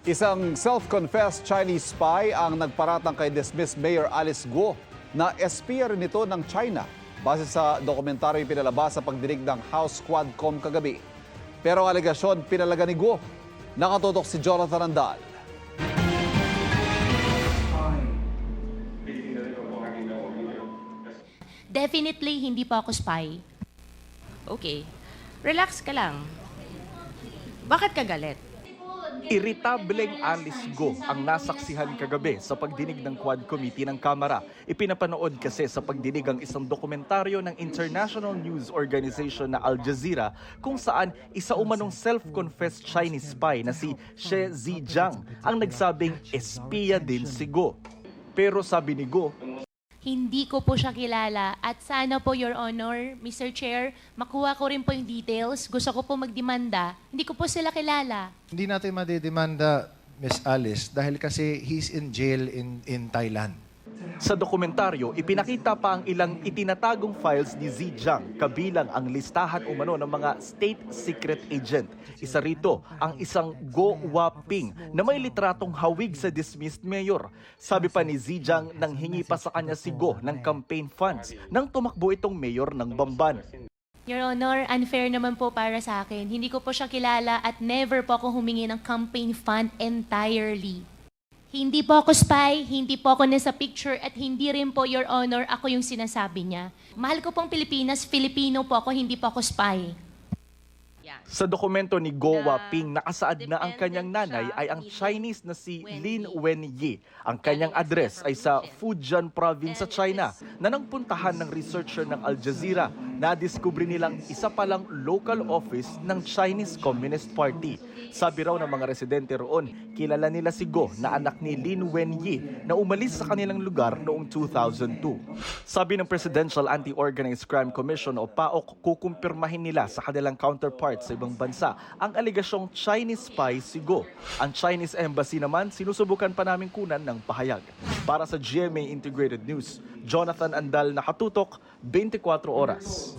Isang self-confessed Chinese spy ang nagparatang kay dismissed Mayor Alice Guo na espiya rin ito ng China base sa dokumentaryo pinalabas sa pagdinig ng House Quadcom kagabi. Pero ang alegasyon pinalaga ni Guo. Nakatutok si Jonathan Andal. Definitely, hindi po ako spy. Okay. Relax ka lang. Bakit ka galit? Iritableng Alice Guo ang nasaksihan kagabi sa pagdinig ng Quad Committee ng Kamara. Ipinapanood kasi sa pagdinig ang isang dokumentaryo ng International News Organization na Al Jazeera kung saan isa umanong self-confessed Chinese spy na si She Zijiang ang nagsabing espiya din si Guo. Pero sabi ni Guo, Hindi ko po siya kilala at sana po, Your Honor, Mr. Chair, makuha ko rin po yung details. Gusto ko po magdemanda. Hindi ko po sila kilala. Hindi natin madidemanda, Miss Alice, dahil kasi he's in jail in Thailand. sa dokumentaryo, ipinakita pa ang ilang itinatagong files ni Zijiang kabilang ang listahan umano ng mga state secret agent. Isa rito ang isang Guo Waping na may litratong hawig sa dismissed mayor. Sabi pa ni Zijiang nang hingi pa sa kanya si Guo ng campaign funds nang tumakbo itong mayor ng Bamban. Your Honor, unfair naman po para sa akin. Hindi ko po siya kilala at never po ako humingi ng campaign fund entirely. Hindi po ako spy, hindi po ako nasa picture at hindi rin po, Your Honor, ako yung sinasabi niya. Mahal ko pong Pilipinas, Filipino po ako, hindi po ako spy. Sa dokumento ni Guo Waping, nakasaad na ang kanyang nanay ay ang Chinese na si Lin Wenyi. Ang kanyang address ay sa Fujian province sa China na nang puntahan ng researcher ng Al Jazeera. Nadiskubre nilang isa palang local office ng Chinese Communist Party. Sabi raw ng mga residente roon, kilala nila si Guo na anak ni Lin Wenyi na umalis sa kanilang lugar noong 2002. Sabi ng Presidential Anti-Organized Crime Commission o PAOK, kukumpirmahin nila sa kanilang counterparts sa ibang bansa ang aligasyong Chinese spy si Guo. Ang Chinese Embassy naman, sinusubukan pa namin kunan ng pahayag. Para sa GMA Integrated News, Jonathan Andal, nakatutok, 24 oras.